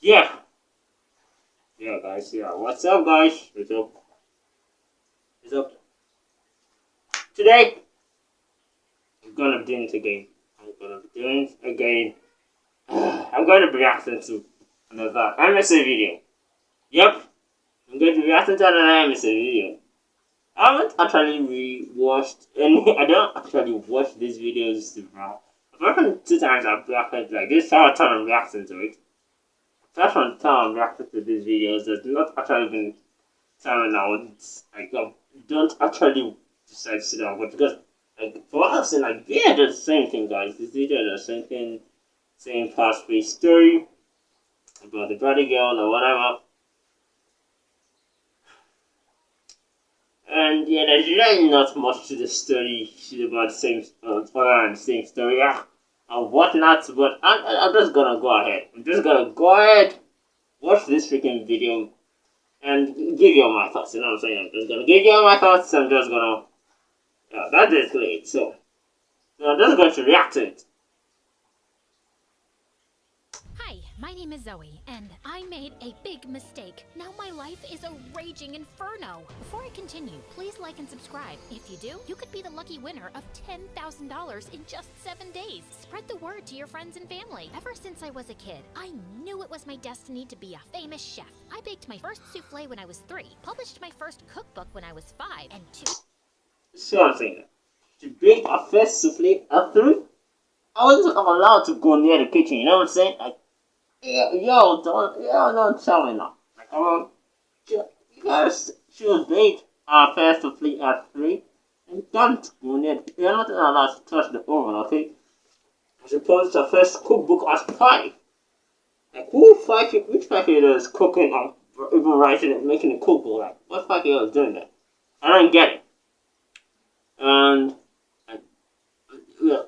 Yeah, guys. Yeah, what's up, guys? What's up? What's up? Today, I'm gonna be doing it again. I'm gonna be doing it again. I'm gonna be reacting to another MSA video. Yep, I'm going to be reacting to another MSA video. I haven't actually re-watched any. I don't actually watch these videos now. Apart from 2 times I've reacted, like this third time I'm reacting to it. Apart from the time I'm reacting to these videos, there's not actually been time now. It's like I don't actually decide to sit down, but because like for what I've seen, like yeah, the same thing, guys. This video the same thing, same past-based story about the body girl or whatever. And yeah, there's really not much to the story. She's about the same, the same story, yeah, and whatnot. But I'm just gonna go ahead. I'm just gonna go ahead, watch this freaking video, and give you all my thoughts. You know what I'm saying? I'm just gonna give you all my thoughts. I'm just gonna, yeah, that's basically it. So I'm just going to react to it. Hi, my name is Zoe, and I made a big mistake. Now my life is a raging inferno. Before I continue, please like and subscribe. If you do, you could be the lucky winner of $10,000 in just 7 days. Spread the word to your friends and family. Ever since I was a kid, I knew it was my destiny to be a famous chef. I baked my first souffle when I was 3, published my first cookbook when I was 5, and 2. See what I'm saying? To bake a first souffle at 3, I wasn't allowed to go near the kitchen. You know what I'm saying? Like, yeah, don't tell me now. Like, you guys should bake our first souffle at 3, and don't go near. You're not allowed to touch the oven, okay? As opposed to first cookbook at 5. Like, which 5-year-old is cooking or even writing and making a cookbook? Like, what 5-year-old is doing that? I don't get it. And yeah,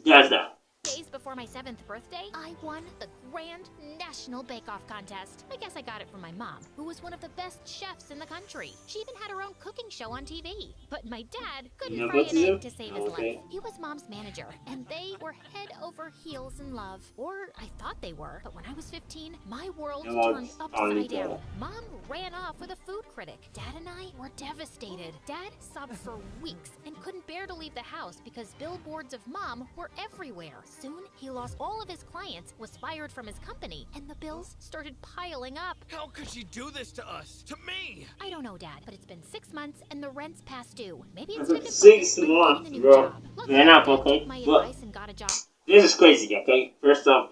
there's that. Days before my 7th birthday, I won the Grand National Bake-Off Contest. I guess I got it from my mom, who was one of the best chefs in the country. She even had her own cooking show on TV. But my dad couldn't fry an egg to save his life. He was Mom's manager, and they were head over heels in love. Or I thought they were, but when I was 15, my world turned upside down. Mom ran off with a food critic. Dad and I were devastated. Dad sobbed for weeks and couldn't bear to leave the house because billboards of Mom were everywhere. Soon, he lost all of his clients, was fired from his company, and the bills started piling up. How could she do this to us? To me? I don't know, Dad, but it's been 6 months and the rent's past due. Maybe it's time to 6 focus on months, getting a new bro. job. Look, Man up, Dad okay? took my But advice and got a job. this is crazy, okay? First off,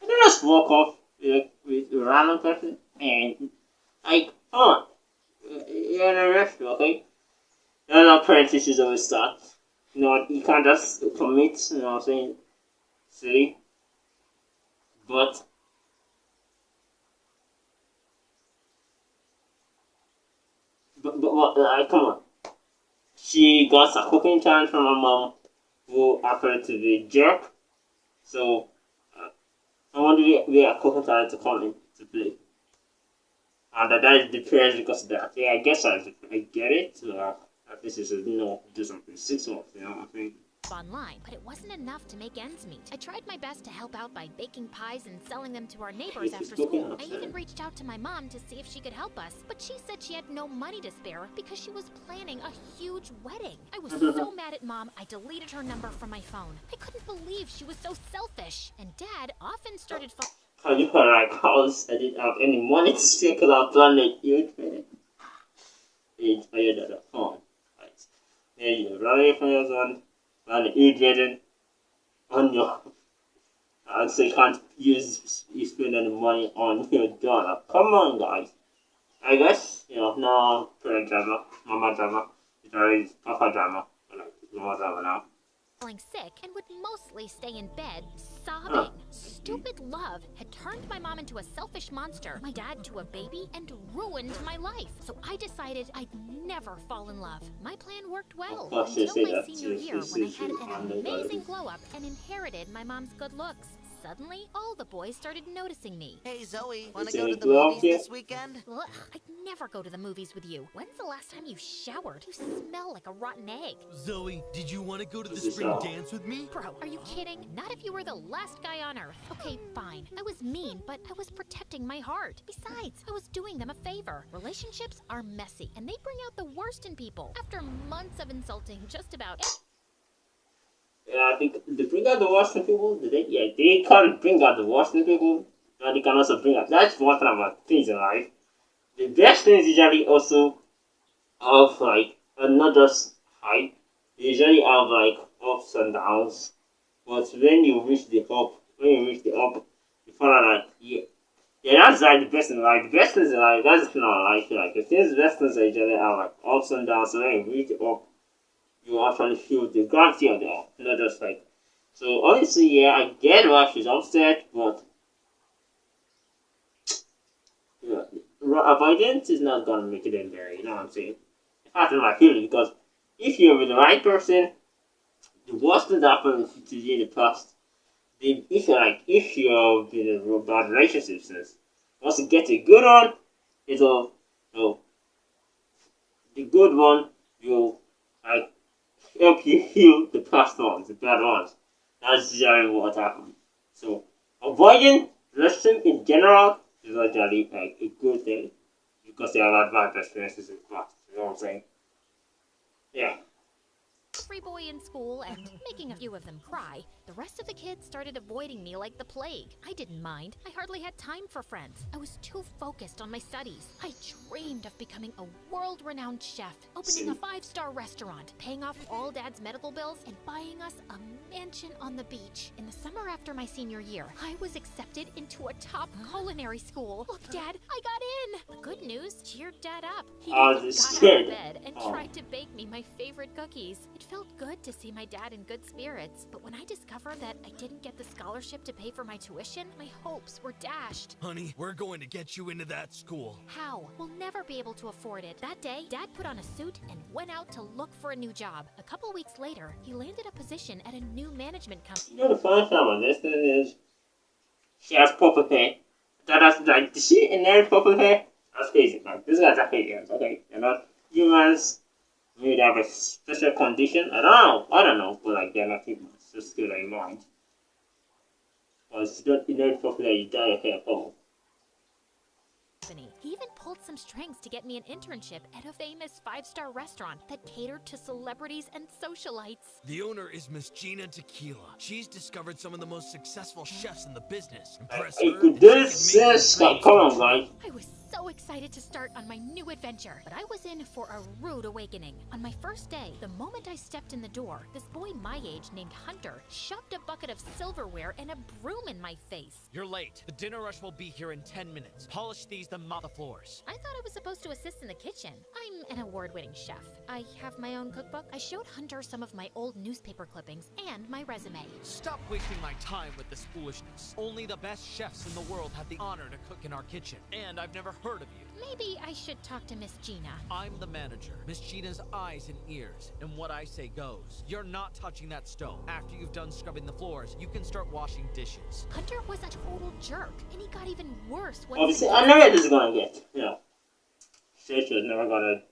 I can just walk off with a random person and, like, come on. You're in a restaurant, okay? There's no parent issues always start. You know, you can't just commit, you know what I'm saying? See? But come on. She got a cooking challenge from her mom, who happened to be a jerk. So, I want to be a cooking challenge to come in to play. And that is depressed because of that. Yeah, I guess I get it. At least it's, do something 6 months, you know what I'm saying? Online, but it wasn't enough to make ends meet. I tried my best to help out by baking pies and selling them to our neighbors after school. I even reached out to my mom to see if she could help us, but she said she had no money to spare because she was planning a huge wedding. I was so mad at Mom, I deleted her number from my phone. I couldn't believe she was so selfish. And Dad often started You were like, I didn't have any money to spare because I planned a huge wedding. I heard that phone. Right. Yeah, you're running from your son. And wedding on your, and so you can't spend any money on your daughter. Come on, guys. I guess, no parent drama, mama drama, it's already papa drama, like mama drama now. feeling sick and would mostly stay in bed, sobbing. Stupid love had turned my mom into a selfish monster, my dad to a baby, and ruined my life. So I decided I'd never fall in love. My plan worked well until my senior year when I had an amazing glow-up and inherited my mom's good looks. Suddenly, all the boys started noticing me. Hey Zoe, wanna Is go it to the well movies here? this weekend? Ugh, I'd never go to the movies with you. When's the last time you showered? You smell like a rotten egg. Zoe, did you want to go to the This is spring all. dance with me? Bro, are you kidding? Not if you were the last guy on Earth. Okay, fine. I was mean, but I was protecting my heart. Besides, I was doing them a favor. Relationships are messy, and they bring out the worst in people. After months of insulting just about Yeah, I think they bring out the worst in people. Do they? Yeah, they can bring out the worst in people. And they can also bring out. That's one thing about things in life. The best things usually also have like, not just high. They usually have like ups and downs. But when you reach the up, you find out like, yeah, that's like the best in life. The best things in life, that's the thing I like. Like the things, the best things are usually have like ups and downs. So when you reach up, you actually feel the gravity of the up, not just like. So honestly, yeah, I get why she's upset, but yeah, avoidance is not gonna make it in there. You know what I'm saying? That's my feeling because if you're with the right person, the worst thing that happened to you in the past, if you've been in a bad relationship since, once you get a good one, it'll, the good one will like help you heal the past ones, the bad ones. That's generally what happened. So avoiding relationship in general is actually like a good thing because they have had bad experiences in the past. You know what I'm saying? Yeah. every boy in school and making a few of them cry, the rest of the kids started avoiding me like the plague. I didn't mind. I hardly had time for friends. I was too focused on my studies. I dreamed of becoming a world-renowned chef, opening a 5-star restaurant, paying off all Dad's medical bills, and buying us a mansion on the beach. In the summer after my senior year, I was accepted into a top culinary school. Look, Dad, I got in! The good news cheered Dad up. He even got out of bed and tried to bake me my favorite cookies. It felt good to see my dad in good spirits, but when I discovered that I didn't get the scholarship to pay for my tuition, my hopes were dashed. Honey, we're going to get you into that school. How? We'll never be able to afford it. That day, Dad put on a suit and went out to look for a new job. A couple weeks later, he landed a position at a new management company. You know the funny thing about this thing is she has purple hair. That's like did she inherit purple hair? That's crazy. Like this guy's a aliens, okay? You're not humans. Maybe they have a special condition. I don't know. But like they're not humans. Just keep that in mind. Because you don't inherit purple hair, you dye your hair purple. He even pulled some strings to get me an internship at a famous 5-star restaurant that catered to celebrities and socialites. The owner is Miss Gina Tequila. She's discovered some of the most successful chefs in the business. Impress her, I could and do she this, can make your sis. dreams Come on, come true. guys. I was so excited to start on my new adventure, but I was in for a rude awakening. On my first day, the moment I stepped in the door, this boy my age named Hunter shoved a bucket of silverware and a broom in my face. You're late. The dinner rush will be here in 10 minutes. Polish these, then mop the floors. I thought I was supposed to assist in the kitchen. I'm an award-winning chef. I have my own cookbook. I showed Hunter some of my old newspaper clippings and my resume. Stop wasting my time with this foolishness. Only the best chefs in the world have the honor to cook in our kitchen, and I've never heard of you. Maybe I should talk to Miss Gina. I'm the manager. Miss Gina's eyes and ears, and what I say goes. You're not touching that stove. After you've done scrubbing the floors, you can start washing dishes. Hunter was a total jerk, and he got even worse when Obviously, I know where this is gonna get. You know, she was never gonna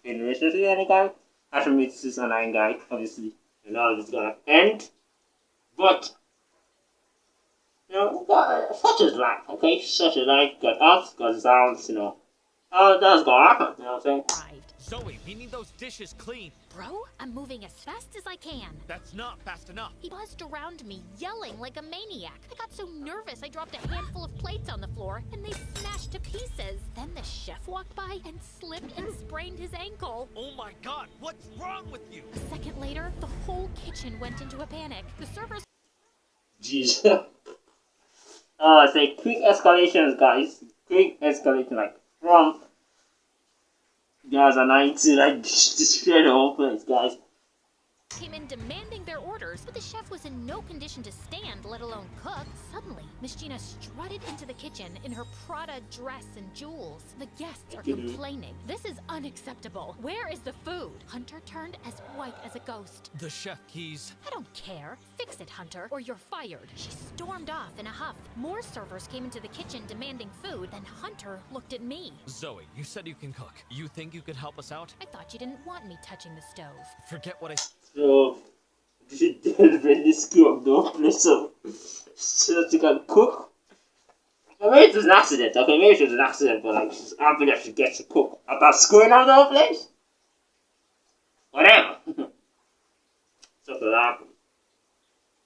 be in a relationship with any guy. After meet this online guy, obviously, you know how this is gonna end. But you know, such is life, okay? Such is life. Got ups, got downs. You know, that's gonna happen. You know what I'm saying? arrived. Zoe, we need those dishes clean. Bro, I'm moving as fast as I can. That's not fast enough. He buzzed around me, yelling like a maniac. I got so nervous I dropped a handful of plates on the floor, and they smashed to pieces. Then the chef walked by and slipped and sprained his ankle. Oh my god, what's wrong with you? A second later, the whole kitchen went into a panic. The servers Jeez. It's like quick escalations, guys. Quick escalation, like from guys are 90, like destroy the whole place, guys. came in demanding their orders, but the chef was in no condition to stand, let alone cook. Suddenly, Miss Gina strutted into the kitchen in her Prada dress and jewels. The guests are complaining. This is unacceptable. Where is the food? Hunter turned as white as a ghost. The chef keys. I don't care. Fix Fix it, Hunter, or you're fired. She stormed off in a huff. More servers came into the kitchen demanding food. Then Hunter looked at me. Zoe, you said you can cook. You think you could help us out? I thought you didn't want me touching the stove. Forget what I... So, she did really screw up the place, so she can cook. Well, maybe it was an accident, okay? Maybe it was an accident, but like, she's happy that she gets to cook. About screwing up the whole place? Whatever. So for that.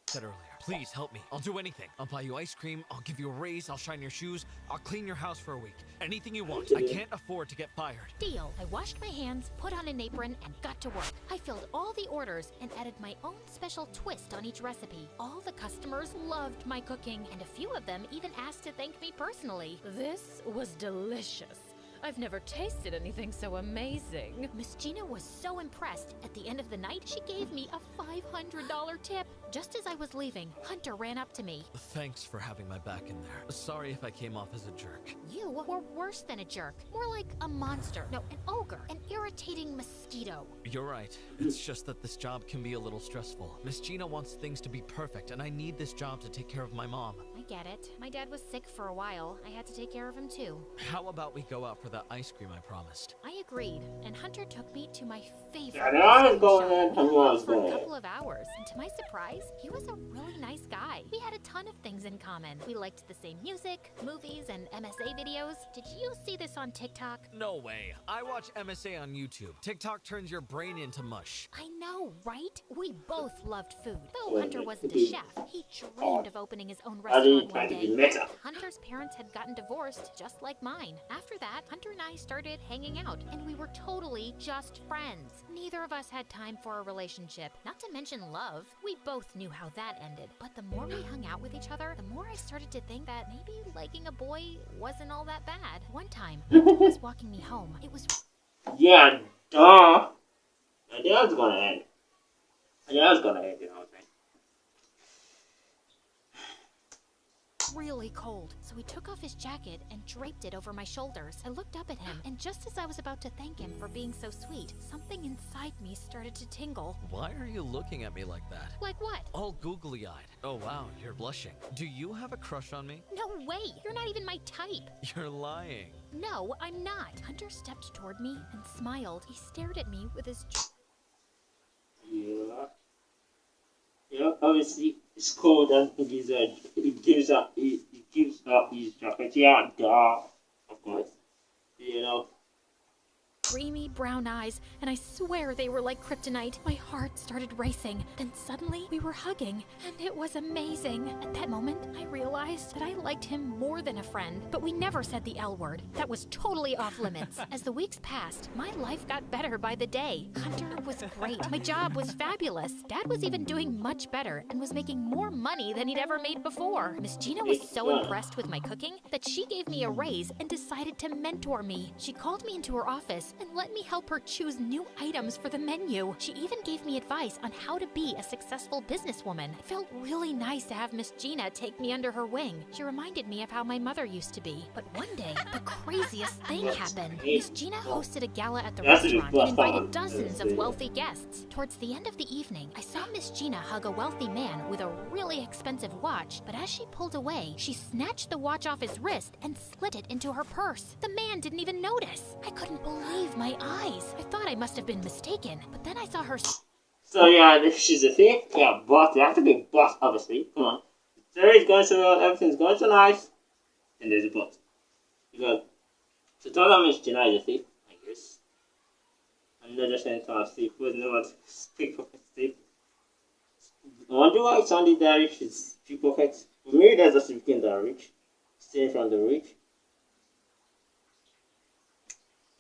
said earlier. Please help me. I'll do anything. I'll buy you ice cream. I'll give you a raise. I'll shine your shoes. I'll clean your house for a week. Anything you want. I can't afford to get fired. Deal. I washed my hands, put on an apron, and got to work. I filled all the orders and added my own special twist on each recipe. All the customers loved my cooking, and a few of them even asked to thank me personally. This was delicious. I've never tasted anything so amazing. Miss Gina was so impressed. At the end of the night, she gave me a $500 tip. Just as I was leaving, Hunter ran up to me. Thanks for having my back in there. Sorry if I came off as a jerk. You were worse than a jerk. More like a monster. No, an ogre. An irritating mosquito. You're right. It's just that this job can be a little stressful. Miss Gina wants things to be perfect, and I need this job to take care of my mom. I get it. My dad was sick for a while. I had to take care of him too. How about we go out for that ice cream I promised? I agreed, and Hunter took me to my favorite Yeah, I was going in, shop. and We I hung was out for going a in. couple of hours, and to my surprise, he was a really nice guy. We had a ton of things in common. We liked the same music, movies, and MSA videos. Did you see this on TikTok? No way. I watch MSA on YouTube. TikTok turns your brain into mush. I know, right? We both loved food. Though Well, Hunter wasn't a it- chef, he dreamed of opening his own I didn't restaurant try one to day. be meta. Hunter's parents had gotten divorced, just like mine. After that, Hunter and I started hanging out, and we were totally just friends. Neither of us had time for a relationship, not to mention love. We both knew how that ended, but the more we hung out with each other, the more I started to think that maybe liking a boy wasn't all that bad. One time, Hunter was walking me home. It was Yeah, duh. I knew I was gonna end. I knew I was gonna end, you know what I'm saying? really cold, so he took off his jacket and draped it over my shoulders. I looked up at him, and just as I was about to thank him for being so sweet, something inside me started to tingle. Why are you looking at me like that? Like what? All googly-eyed. Oh wow, you're blushing. Do you have a crush on me? No way! You're not even my type! You're lying. No, I'm not! Hunter stepped toward me and smiled. He stared at me with his Yeah. Yeah, obviously it's cold and he gives up his jacket. Yeah, duh. Of course. You know. creamy brown eyes, and I swear they were like kryptonite. My heart started racing. Then suddenly we were hugging, and it was amazing. At that moment, I realized that I liked him more than a friend, but we never said the L word. That was totally off limits. As the weeks passed, my life got better by the day. Hunter was great. My job was fabulous. Dad was even doing much better and was making more money than he'd ever made before. Miss Gina was so impressed with my cooking that she gave me a raise and decided to mentor me. She called me into her office and let me help her choose new items for the menu. She even gave me advice on how to be a successful businesswoman. It felt really nice to have Miss Gina take me under her wing. She reminded me of how my mother used to be. But one day, the craziest thing happened. Miss Gina hosted a gala at the restaurant and invited dozens of wealthy guests. Towards the end of the evening, I saw Miss Gina hug a wealthy man with a really expensive watch, but as she pulled away, she snatched the watch off his wrist and slid it into her purse. The man didn't even notice. I couldn't believe my eyes. I thought I must have been mistaken, but then I saw her. So yeah, if she's a thief, yeah, boss. You have to be boss, obviously. Come on. Story's going so well, everything's going so nice. And there's a boss. Because so tell them Miss Gina is a thief, I guess. I'm not just saying it's not a thief, but no one pickpocket thief. I wonder why it sounded that rich is pickpocket. For me, that's just speaking that rich. Stealing from the rich.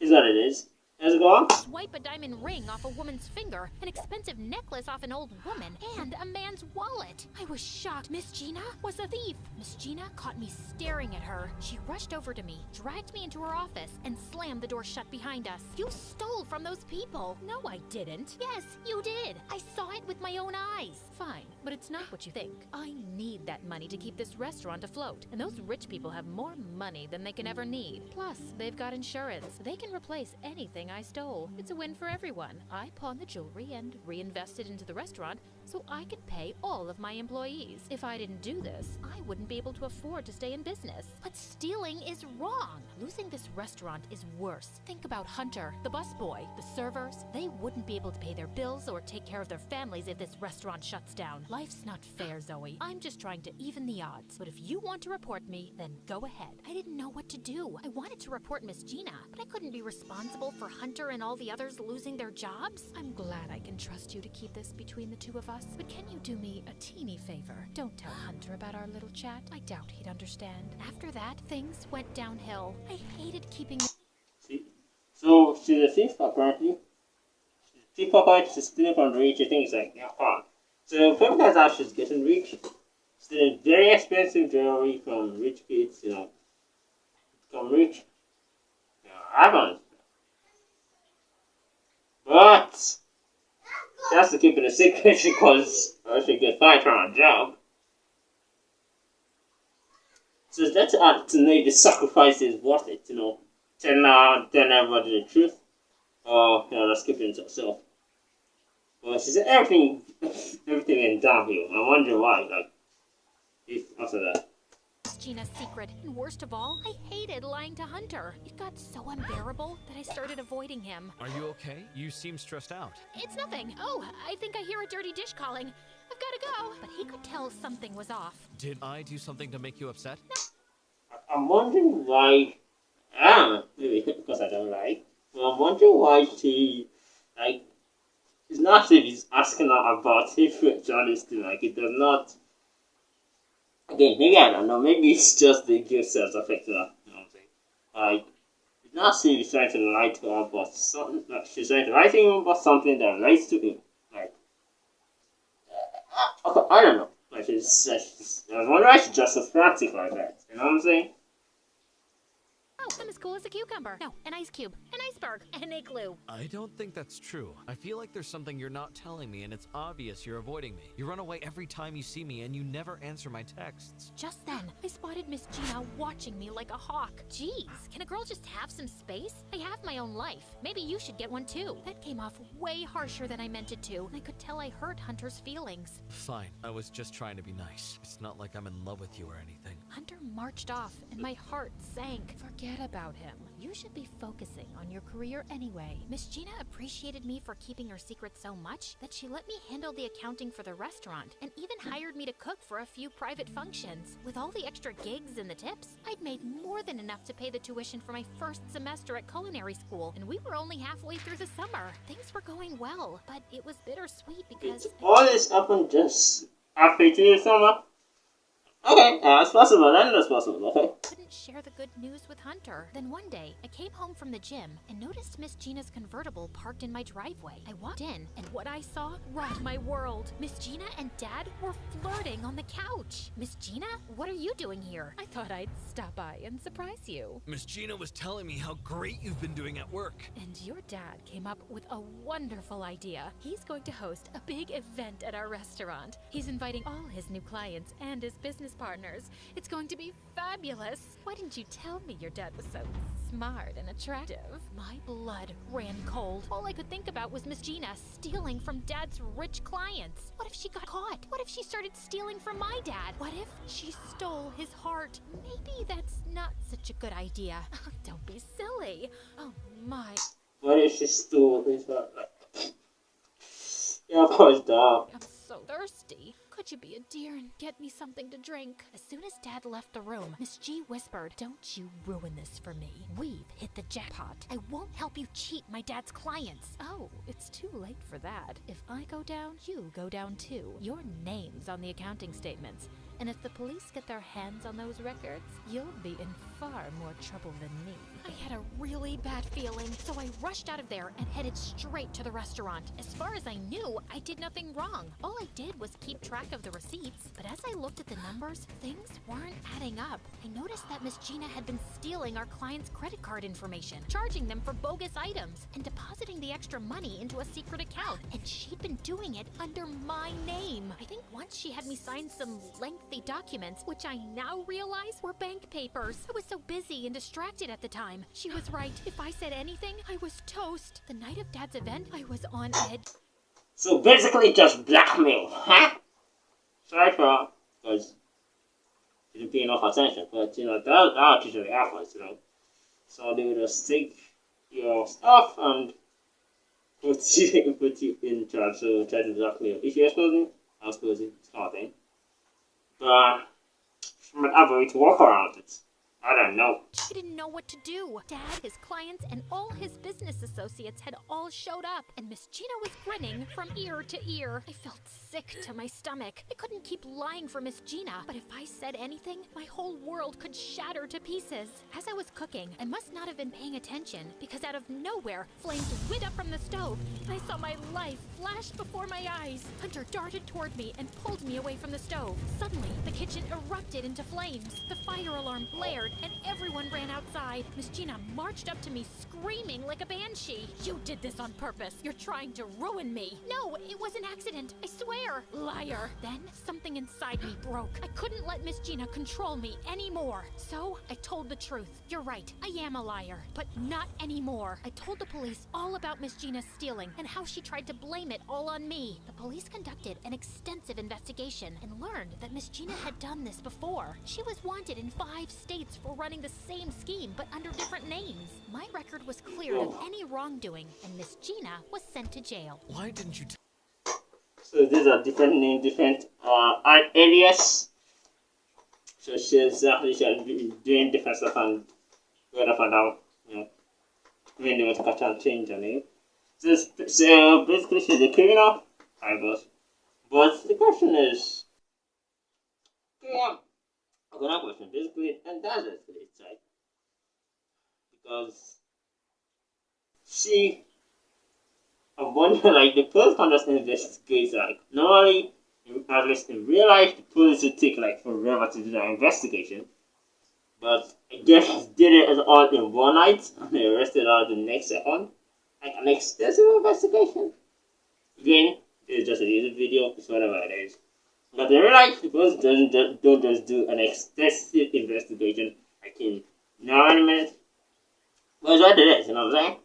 Is what it is. Let's go on. Swipe a diamond ring off a woman's finger, an expensive necklace off an old woman, and a man's wallet. I was shocked. Miss Gina was a thief. Miss Gina caught me staring at her. She rushed over to me, dragged me into her office, and slammed the door shut behind us. You stole from those people. No, I didn't. Yes, you did. I saw it with my own eyes. Fine, but it's not what you think. I need that money to keep this restaurant afloat, and those rich people have more money than they can ever need. Plus, they've got insurance. They can replace anything I stole. It's a win for everyone. I pawn the jewelry and reinvest it into the restaurant, so I could pay all of my employees. If I didn't do this, I wouldn't be able to afford to stay in business. But stealing is wrong. Losing this restaurant is worse. Think about Hunter, the busboy, the servers. They wouldn't be able to pay their bills or take care of their families if this restaurant shuts down. Life's not fair, Zoe. I'm just trying to even the odds. But if you want to report me, then go ahead. I didn't know what to do. I wanted to report Miss Gina, but I couldn't be responsible for Hunter and all the others losing their jobs. I'm glad I can trust you to keep this between the two of us, but can you do me a teeny favor? Don't tell Hunter about our little chat. I doubt he'd understand. After that, things went downhill. I hated keeping... See? So she's a thief apparently. She's a thief pocket, she's stealing from the rich, I think it's like, yeah, fun. So people guys how she's getting rich. Stealing very expensive jewelry from rich kids, become rich. I don't. But she has to keep it a secret because she can find her a job. So that's hard to know if the sacrifice is worth it, tell everybody the truth. Or just keep it to herself. But she said everything went downhill. I wonder why, if after that. Gina's secret, and worst of all, I hated lying to Hunter. It got so unbearable that I started avoiding him. Are you okay? You seem stressed out. It's nothing. Oh, I think I hear a dirty dish calling. I've gotta go. But he could tell something was off. Did I do something to make you upset? I'm wondering why. I don't know, maybe because I don't like. But I'm wondering why she's not if he's asking her about if honesty, it does not. Again, maybe I don't know. Maybe it's just the guilt that's affecting her. You know what I'm saying? It's not saying he's trying to lie to her, but something she's trying to lie to him about something that relates to him. I don't know. I was wondering why she's just so frantic like that. You know what I'm saying? Oh, I'm as cool as a cucumber. No, an ice cube, an iceberg, an igloo. I don't think that's true. I feel like there's something you're not telling me, and it's obvious you're avoiding me. You run away every time you see me, and you never answer my texts. Just then, I spotted Miss Gina watching me like a hawk. Jeez, can a girl just have some space? I have my own life. Maybe you should get one too. That came off way harsher than I meant it to, and I could tell I hurt Hunter's feelings. Fine, I was just trying to be nice. It's not like I'm in love with you or anything. Hunter marched off, and my heart sank. Forget about him. You should be focusing on your career anyway. Miss Gina appreciated me for keeping her secret so much that she let me handle the accounting for the restaurant and even hired me to cook for a few private functions. With all the extra gigs and the tips, I'd made more than enough to pay the tuition for my first semester at culinary school, and we were only halfway through the summer. Things were going well, but it was bittersweet because... All this happened just halfway through the summer? Okay, it's possible. I know that's possible, okay? Couldn't share the good news with Hunter. Then one day, I came home from the gym and noticed Miss Gina's convertible parked in my driveway. I walked in, and what I saw rocked my world. Miss Gina and Dad were flirting on the couch. Miss Gina, what are you doing here? I thought I'd stop by and surprise you. Miss Gina was telling me how great you've been doing at work. And your dad came up with a wonderful idea. He's going to host a big event at our restaurant. He's inviting all his new clients and his business partners. It's going to be fabulous. Why didn't you tell me your dad was so smart and attractive? My blood ran cold. All I could think about was Miss Gina stealing from Dad's rich clients. What if she got caught? What if she started stealing from my dad? What if she stole his heart? Maybe that's not such a good idea. Don't be silly. Oh my. What if she stole his heart? Yeah, of course, dog. I'm so thirsty. Could you be a dear and get me something to drink? As soon as Dad left the room, Miss G whispered, "Don't you ruin this for me. We've hit the jackpot. I won't help you cheat my dad's clients." Oh, it's too late for that. If I go down, you go down too. Your name's on the accounting statements. And if the police get their hands on those records, you'll be in far more trouble than me. I had a really bad feeling, so I rushed out of there and headed straight to the restaurant. As far as I knew, I did nothing wrong. All I did was keep track of the receipts, but as I looked at the numbers, things weren't adding up. I noticed that Miss Gina had been stealing our clients' credit card information, charging them for bogus items, and depositing the extra money into a secret account. And she'd been doing it under my name. I think once she had me sign some lengthy documents, which I now realize were bank papers. I was so busy and distracted at the time. She was right. If I said anything, I was toast. The night of Dad's event, I was on edge. So basically just blackmail, huh? Sorry for, because you didn't pay enough attention, but that'll teach you the efforts, So they will just take your stuff and put you in charge, so try to blackmail. If you expose me, I'll expose you, it's kind of thing. But, might have a way to work around it. I don't know. She didn't know what to do. Dad, his clients, and all his business associates had all showed up, and Miss Gina was grinning from ear to ear. I felt sick to my stomach. I couldn't keep lying for Miss Gina, but if I said anything, my whole world could shatter to pieces. As I was cooking, I must not have been paying attention, because out of nowhere, flames went up from the stove, and I saw my life flash before my eyes. Hunter darted toward me and pulled me away from the stove. Suddenly, the kitchen erupted into flames. The fire alarm blared, and everyone ran outside. Miss Gina marched up to me screaming like a banshee. You did this on purpose. You're trying to ruin me. No, it was an accident. I swear. Liar. Then something inside me broke. I couldn't let Miss Gina control me anymore. So I told the truth. You're right. I am a liar, but not anymore. I told the police all about Miss Gina's stealing and how she tried to blame it all on me. The police conducted an extensive investigation and learned that Miss Gina had done this before. She was wanted in 5 states for running the same scheme, but under different names. My record was cleared of any wrongdoing, and Miss Gina was sent to jail. Why didn't you So these are different names, different alias. So she's doing different stuff and going up and down, when they want to catch and change her name. So basically she's a criminal, I guess. But the question is, yeah, I'm gonna question basically, and that's it, right? Because she, I wonder, like, the police can just investigate, like, normally, at least in real life, the police would take, like, forever to do that investigation. But I guess she did it all in one night, and they arrested her the next second. Like, an extensive investigation. Again, it's just a YouTube video, it's whatever it is. But in real life, the police don't just do an extensive investigation, like in 9 minutes. Well, it's what it is, you know what I'm saying?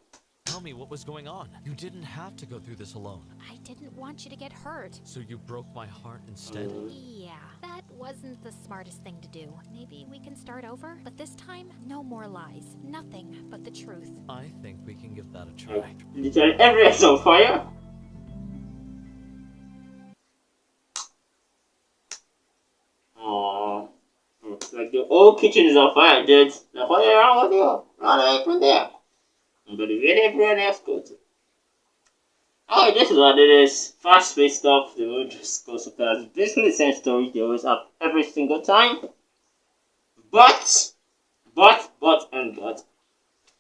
tell me what was going on? You didn't have to go through this alone. I didn't want you to get hurt. So you broke my heart instead? Yeah, that wasn't the smartest thing to do. Maybe we can start over? But this time, no more lies. Nothing but the truth. I think we can give that a try. Literally everything's on fire. Aww. Like the whole kitchen is on fire, dude. Like, what is wrong with you? Run away from there. But where everyone else go to? Oh, this is what it is. Fast-paced stuff. The movie just goes to class. Basically the same story they always have every single time. But.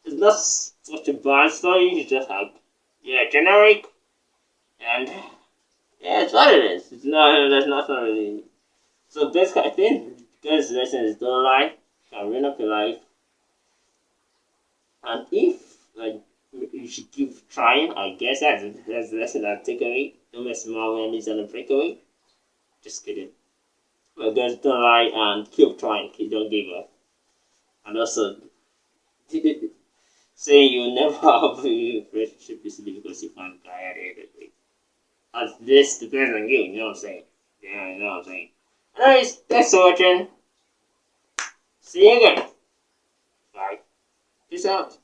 It's not such a bad story. You just have, generic. And, it's what it is. It's not, there's nothing really. So basically, I think this lesson is don't lie. Can ruin up your life. And if, you should keep trying, I guess that's the lesson I take away. Don't mess around when it's on a breakaway. Just kidding. But guys, don't lie and keep trying. Don't give up. And also, saying you'll never have a relationship is because you find a guy at the end of the day. As this depends on you, you know what I'm saying? Yeah, you know what I'm saying. Anyways, thanks for watching. See you again. Bye. Peace out.